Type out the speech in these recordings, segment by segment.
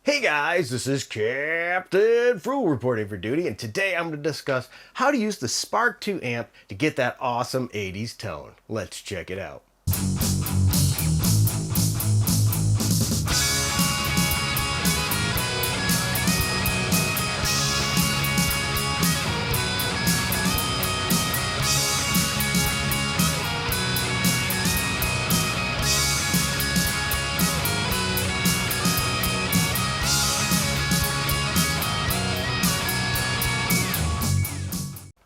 Hey guys, this is Captain Frugal reporting for duty, and today I'm going to discuss how to use the Spark 2 amp to get that awesome 80s tone. Let's check it out.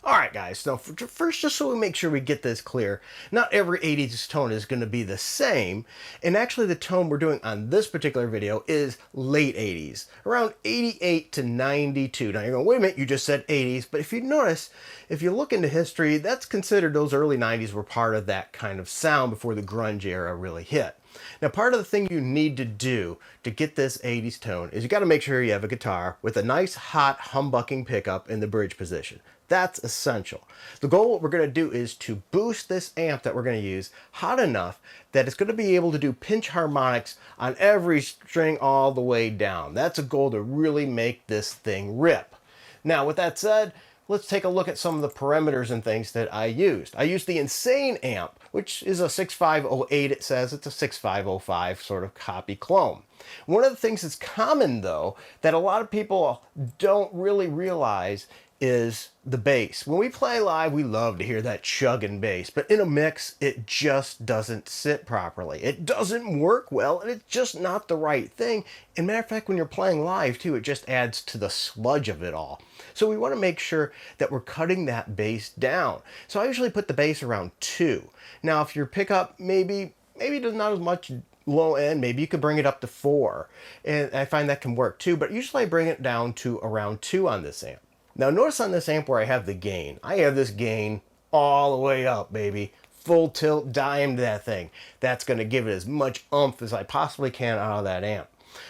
Alright guys, so first, just so we make sure we get this clear, not every 80s tone is going to be the same, and actually the tone we're doing on this particular video is late 80s, around 88 to 92. Now you're going, wait a minute, you just said 80s, but if you notice, if you look into history, that's considered those early 90s were part of that kind of sound before the grunge era really hit. Now part of the thing you need to do to get this 80s tone is you got to make sure you have a guitar with a nice hot humbucking pickup in the bridge position. That's essential. The goal, what we're going to do is to boost this amp that we're going to use hot enough that it's going to be able to do pinch harmonics on every string all the way down. That's a goal to really make this thing rip. Now with that said, let's take a look at some of the parameters and things that I used. I used the Insane amp, which is a 6508, it says. It's a 6505 sort of copy clone. One of the things that's common though, that a lot of people don't really realize is the bass. When we play live, we love to hear that chugging bass, but in a mix, it just doesn't sit properly. It doesn't work well, and it's just not the right thing. And matter of fact, when you're playing live too, it just adds to the sludge of it all. So we want to make sure that we're cutting that bass down. So I usually put the bass around 2. Now, if your pickup maybe does not as much low end, maybe you could bring it up to 4. And I find that can work too, but usually I bring it down to around 2 on this amp. Now notice on this amp where I have the gain, I have this gain all the way up, baby. Full tilt, dime that thing. That's going to give it as much oomph as I possibly can out of that amp.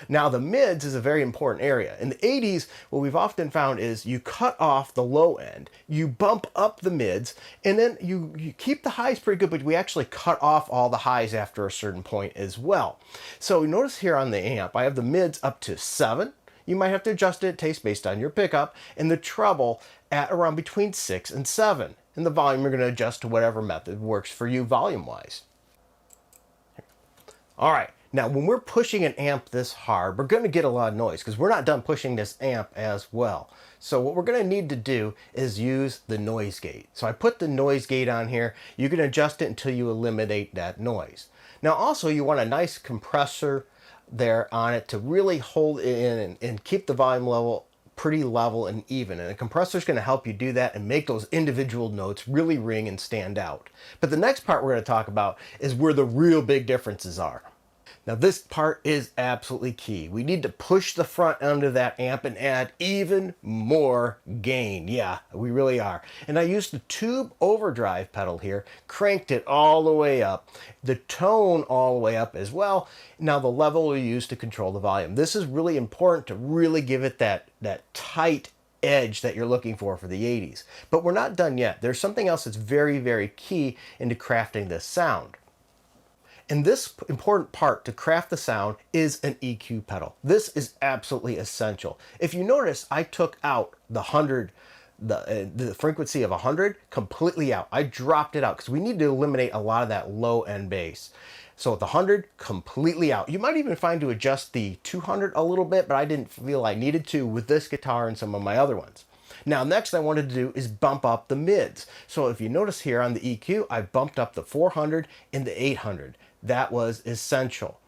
Now the mids is a very important area. In the 80s, what we've often found is you cut off the low end, you bump up the mids, and then you keep the highs pretty good, but we actually cut off all the highs after a certain point as well. So notice here on the amp, I have the mids up to 7. You might have to adjust it, taste based on your pickup, and the treble at around between 6 and 7. And the volume you're going to adjust to whatever method works for you volume-wise. Alright, now when we're pushing an amp this hard, we're going to get a lot of noise because we're not done pushing this amp as well. So what we're going to need to do is use the noise gate. So I put the noise gate on here. You can adjust it until you eliminate that noise. Now also you want a nice compressor there on it to really hold it in and keep the volume level pretty level and even, and the compressor is going to help you do that and make those individual notes really ring and stand out. But the next part we're going to talk about is where the real big differences are. Now this part is absolutely key. We need to push the front end of that amp and add even more gain. Yeah, we really are. And I used the tube overdrive pedal here, cranked it all the way up, the tone all the way up as well. Now the level we use to control the volume. This is really important to really give it that tight edge that you're looking for the 80s. But we're not done yet. There's something else that's very, very key into crafting this sound. And this important part to craft the sound is an EQ pedal. This is absolutely essential. If you notice, I took out the 100, the frequency of 100 completely out. I dropped it out because we need to eliminate a lot of that low end bass. So with the 100 completely out. You might even find to adjust the 200 a little bit, but I didn't feel I needed to with this guitar and some of my other ones. Now next I wanted to do is bump up the mids. So if you notice here on the EQ, I bumped up the 400 and the 800. That was essential.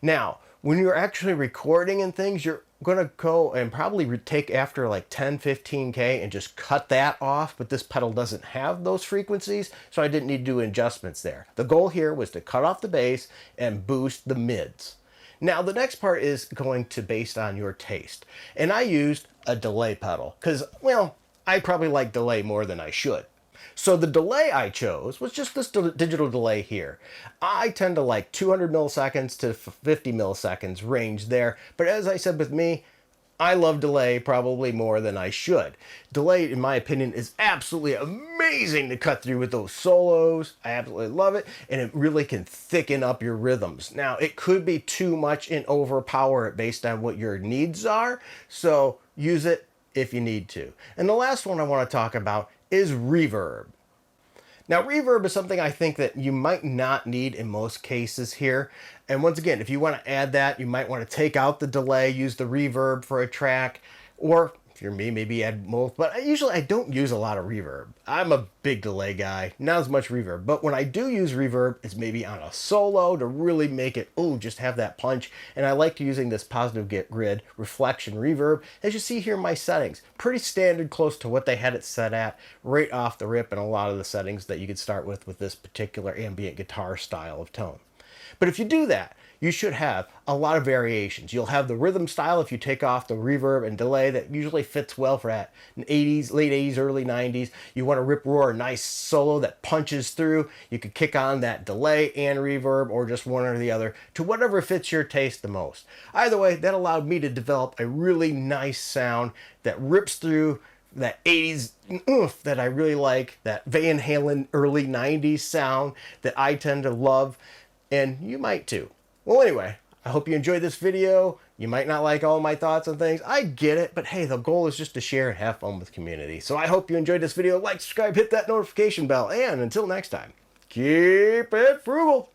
Now, when you're actually recording and things, you're gonna go and probably take after like 10, 15K and just cut that off, but this pedal doesn't have those frequencies, so I didn't need to do adjustments there. The goal here was to cut off the bass and boost the mids. Now the next part is going to based on your taste. And I used a delay pedal because, well, I probably like delay more than I should. So the delay I chose was just this digital delay here. I tend to like 200 milliseconds to 50 milliseconds range there. But as I said with me, I love delay probably more than I should. Delay, in my opinion, is absolutely amazing to cut through with those solos. I absolutely love it, and it really can thicken up your rhythms. Now, it could be too much and overpower it based on what your needs are, so use it if you need to. And the last one I want to talk about is reverb. Now, reverb is something I think that you might not need in most cases here. And once again, if you want to add that, you might want to take out the delay, use the reverb for a track, or if you're me, maybe add both. But I don't use a lot of reverb. I'm a big delay guy, not as much reverb. But when I do use reverb, it's maybe on a solo to really make it, just have that punch. And I like using this positive grid reflection reverb. As you see here in my settings, pretty standard, close to what they had it set at right off the rip, and a lot of the settings that you could start with this particular ambient guitar style of tone. But if you do that, you should have a lot of variations. You'll have the rhythm style if you take off the reverb and delay that usually fits well for that 80s, late 80s, early 90s. You want to rip roar a nice solo that punches through. You could kick on that delay and reverb, or just one or the other, to whatever fits your taste the most. Either way, that allowed me to develop a really nice sound that rips through that 80s oomph that I really like, that Van Halen early 90s sound that I tend to love, and you might too. Well, anyway, I hope you enjoyed this video. You might not like all my thoughts on things. I get it, but hey, the goal is just to share and have fun with the community. So I hope you enjoyed this video. Like, subscribe, hit that notification bell, and until next time, keep it frugal.